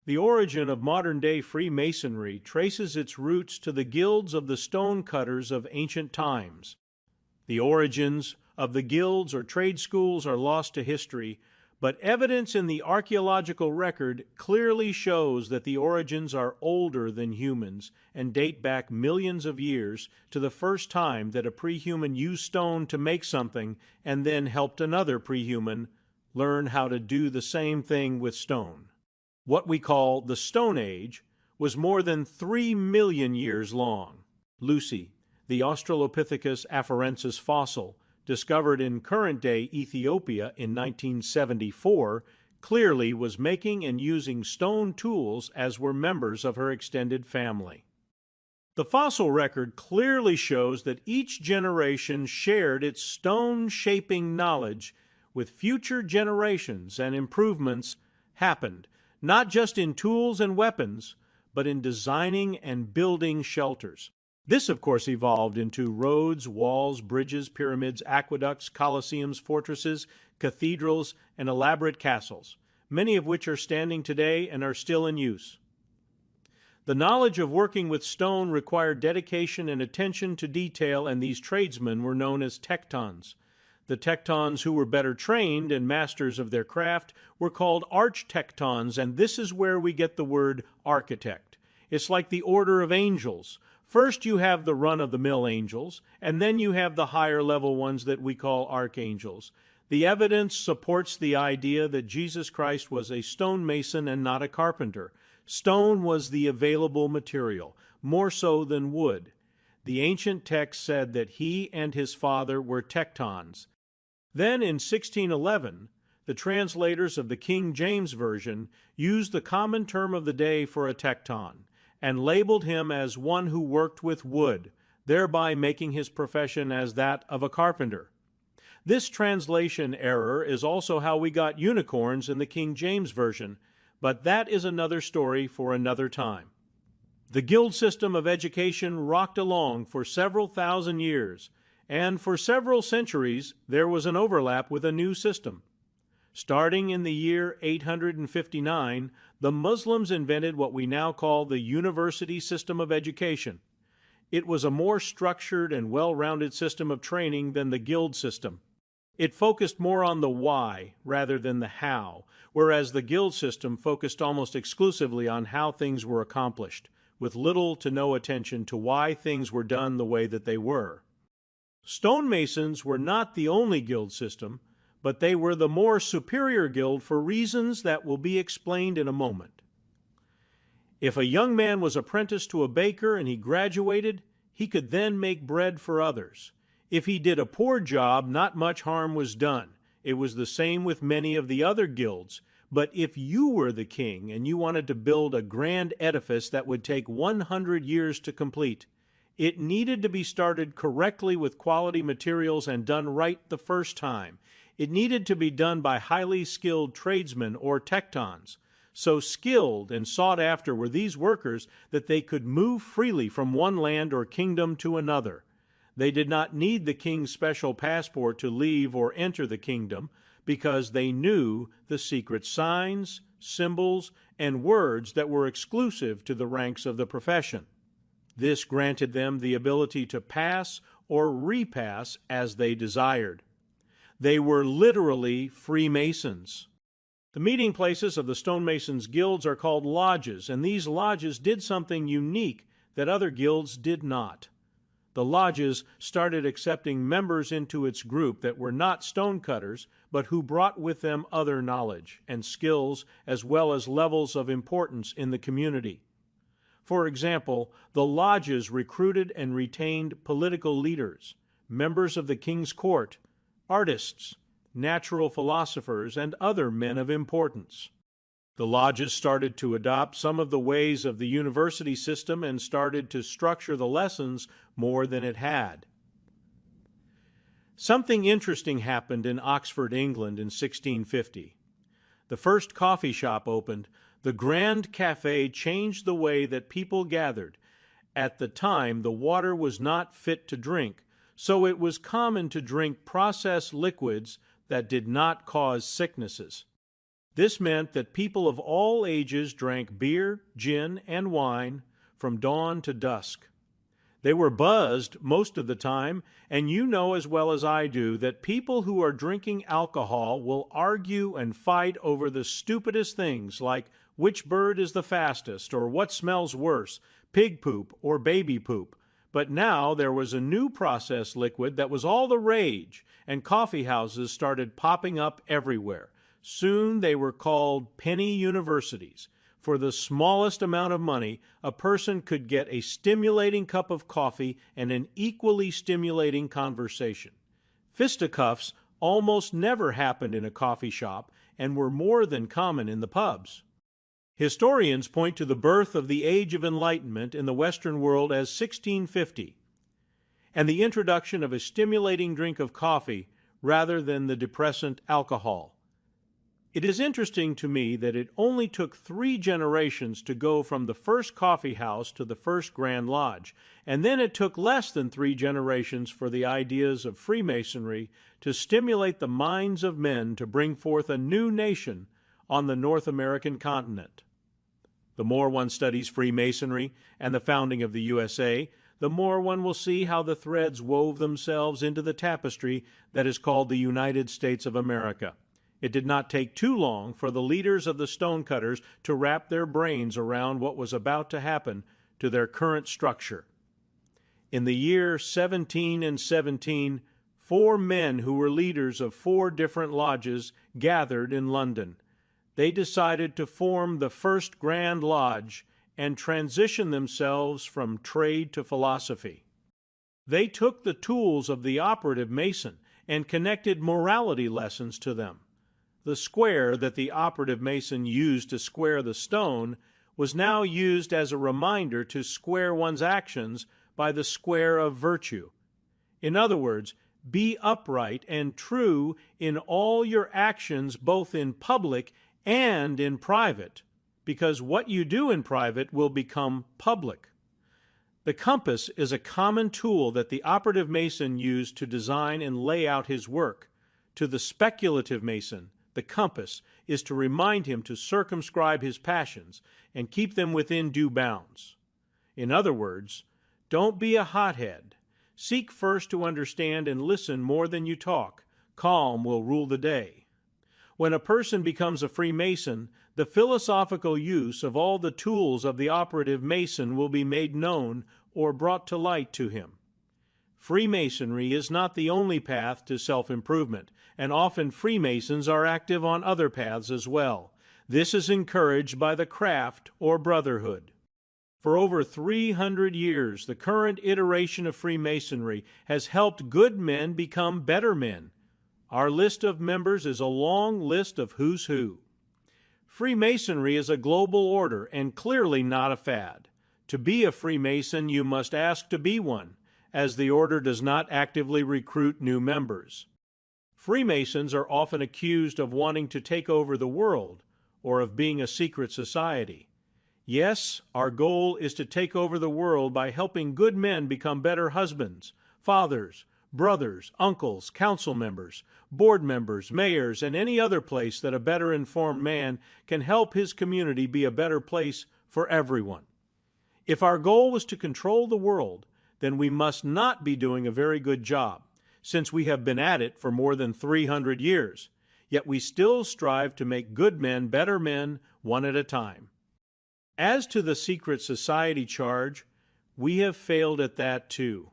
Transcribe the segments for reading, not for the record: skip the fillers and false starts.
The origin of modern-day Freemasonry traces its roots to the guilds of the stonecutters of ancient times. The origins of the guilds or trade schools are lost to history, but evidence in the archaeological record clearly shows that the origins are older than humans and date back millions of years to the first time that a prehuman used stone to make something and then helped another prehuman learn how to do the same thing with stone. What we call the Stone Age was more than 3 million years long. Lucy, the Australopithecus afarensis fossil, discovered in current-day Ethiopia in 1974, clearly was making and using stone tools as were members of her extended family. The fossil record clearly shows that each generation shared its stone-shaping knowledge with future generations, and improvements happened, not just in tools and weapons, but in designing and building shelters. This, of course, evolved into roads, walls, bridges, pyramids, aqueducts, colosseums, fortresses, cathedrals, and elaborate castles, many of which are standing today and are still in use. The knowledge of working with stone required dedication and attention to detail, and these tradesmen were known as tectons. The tectons who were better trained and masters of their craft were called architectons, and this is where we get the word architect. It's like the order of angels. First you have the run-of-the-mill angels, and then you have the higher-level ones that we call archangels. The evidence supports the idea that Jesus Christ was a stonemason and not a carpenter. Stone was the available material, more so than wood. The ancient text said that he and his father were tectons. Then in 1611, the translators of the King James Version used the common term of the day for a tecton, and labeled him as one who worked with wood, thereby making his profession as that of a carpenter. This translation error is also how we got unicorns in the King James Version, but that is another story for another time. The guild system of education rocked along for several thousand years, and for several centuries there was an overlap with a new system. Starting in the year 859, the Muslims invented what we now call the university system of education. It was a more structured and well-rounded system of training than the guild system. It focused more on the why rather than the how, whereas the guild system focused almost exclusively on how things were accomplished, with little to no attention to why things were done the way that they were. Stonemasons were not the only guild system, but they were the more superior guild for reasons that will be explained in a moment. If a young man was apprenticed to a baker and he graduated, he could then make bread for others. If he did a poor job, not much harm was done. It was the same with many of the other guilds. But if you were the king and you wanted to build a grand edifice that would take 100 years to complete, it needed to be started correctly with quality materials and done right the first time. It needed to be done by highly skilled tradesmen or tectons. So skilled and sought after were these workers that they could move freely from one land or kingdom to another. They did not need the king's special passport to leave or enter the kingdom, because they knew the secret signs, symbols, and words that were exclusive to the ranks of the profession. This granted them the ability to pass or repass as they desired. They were literally Freemasons. The meeting places of the stonemasons' guilds are called lodges, and these lodges did something unique that other guilds did not. The lodges started accepting members into its group that were not stonecutters, but who brought with them other knowledge and skills as well as levels of importance in the community. For example, the lodges recruited and retained political leaders, members of the king's court, artists, natural philosophers, and other men of importance. The lodges started to adopt some of the ways of the university system and started to structure the lessons more than it had. Something interesting happened in Oxford, England in 1650. The first coffee shop opened. The Grand Café changed the way that people gathered. At the time, the water was not fit to drink, so it was common to drink processed liquids that did not cause sicknesses. This meant that people of all ages drank beer, gin, and wine from dawn to dusk. They were buzzed most of the time, and you know as well as I do that people who are drinking alcohol will argue and fight over the stupidest things like which bird is the fastest or what smells worse, pig poop or baby poop. But now there was a new processed liquid that was all the rage, and coffee houses started popping up everywhere. Soon they were called penny universities. For the smallest amount of money, a person could get a stimulating cup of coffee and an equally stimulating conversation. Fisticuffs almost never happened in a coffee shop and were more than common in the pubs. Historians point to the birth of the Age of Enlightenment in the Western world as 1650, and the introduction of a stimulating drink of coffee rather than the depressant alcohol. It is interesting to me that it only took 3 generations to go from the first coffee house to the first Grand Lodge, and then it took less than 3 generations for the ideas of Freemasonry to stimulate the minds of men to bring forth a new nation on the North American continent. The more one studies Freemasonry and the founding of the USA, the more one will see how the threads wove themselves into the tapestry that is called the United States of America. It did not take too long for the leaders of the stonecutters to wrap their brains around what was about to happen to their current structure. In the year 1717, 4 men who were leaders of 4 different lodges gathered in London. They decided to form the first Grand Lodge and transition themselves from trade to philosophy. They took the tools of the operative Mason and connected morality lessons to them. The square that the operative Mason used to square the stone was now used as a reminder to square one's actions by the square of virtue. In other words, be upright and true in all your actions, both in public and in private, because what you do in private will become public. The compass is a common tool that the operative Mason used to design and lay out his work. To the speculative Mason, the compass is to remind him to circumscribe his passions and keep them within due bounds. In other words, don't be a hothead. Seek first to understand and listen more than you talk. Calm will rule the day. When a person becomes a Freemason, the philosophical use of all the tools of the operative Mason will be made known or brought to light to him. Freemasonry is not the only path to self-improvement, and often Freemasons are active on other paths as well. This is encouraged by the craft or brotherhood. For over 300 years, the current iteration of Freemasonry has helped good men become better men. Our list of members is a long list of who's who. Freemasonry is a global order and clearly not a fad. To be a Freemason, you must ask to be one, as the order does not actively recruit new members. Freemasons are often accused of wanting to take over the world or of being a secret society. Yes, our goal is to take over the world by helping good men become better husbands, fathers, brothers, uncles, council members, board members, mayors, and any other place that a better informed man can help his community be a better place for everyone. If our goal was to control the world, then we must not be doing a very good job, since we have been at it for more than 300 years, yet we still strive to make good men better men one at a time. As to the secret society charge, we have failed at that too.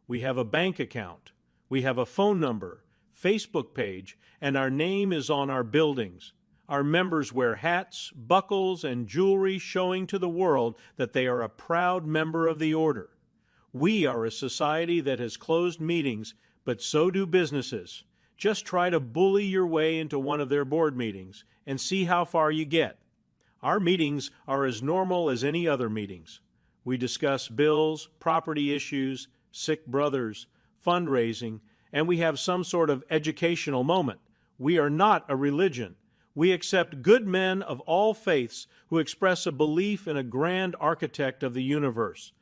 We have a bank account, we have a phone number, Facebook page, and our name is on our buildings. Our members wear hats, buckles, and jewelry showing to the world that they are a proud member of the order. We are a society that has closed meetings, but so do businesses. Just try to bully your way into one of their board meetings and see how far you get. Our meetings are as normal as any other meetings. We discuss bills, property issues, sick brothers, fundraising, and we have some sort of educational moment. We are not a religion. We accept good men of all faiths who express a belief in a grand architect of the universe.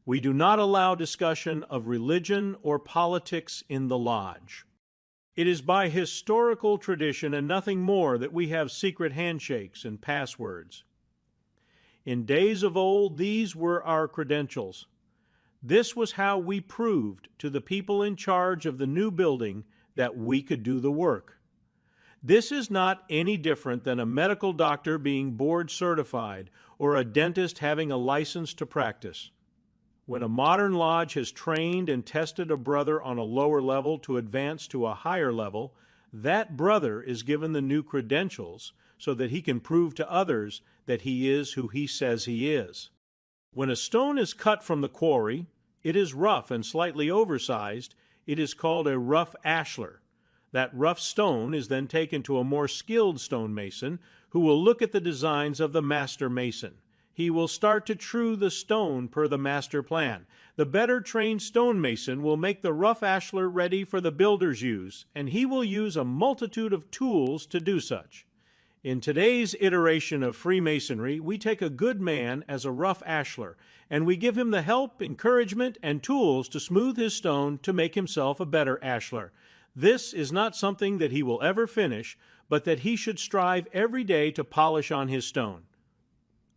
We do not allow discussion of religion or politics in the lodge. It is by historical tradition and nothing more that we have secret handshakes and passwords. In days of old, these were our credentials. This was how we proved to the people in charge of the new building that we could do the work. This is not any different than a medical doctor being board certified or a dentist having a license to practice. When a modern lodge has trained and tested a brother on a lower level to advance to a higher level, that brother is given the new credentials so that he can prove to others that he is who he says he is. When a stone is cut from the quarry, it is rough and slightly oversized. It is called a rough ashlar. That rough stone is then taken to a more skilled stonemason who will look at the designs of the master mason. He will start to true the stone per the master plan. The better trained stonemason will make the rough ashlar ready for the builder's use, and he will use a multitude of tools to do such. In today's iteration of Freemasonry, we take a good man as a rough ashlar, and we give him the help, encouragement, and tools to smooth his stone to make himself a better ashlar. This is not something that he will ever finish, but that he should strive every day to polish on his stone.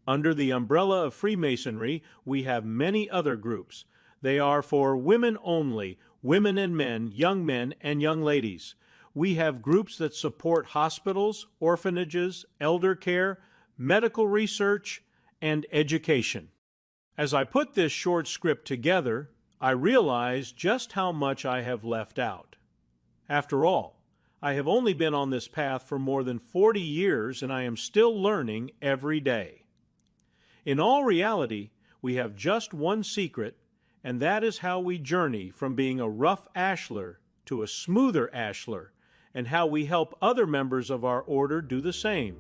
Under the umbrella of Freemasonry, we have many other groups. They are for women only, women and men, and young ladies. We have groups that support hospitals, orphanages, elder care, medical research, and education. As I put this short script together, I realize just how much I have left out. After all, I have only been on this path for more than 40 years, and I am still learning every day. In all reality, we have just one secret, and that is how we journey from being a rough ashlar to a smoother ashlar, and how we help other members of our order do the same.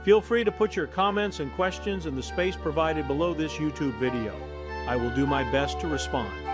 Feel free to put your comments and questions in the space provided below this YouTube video. I will do my best to respond.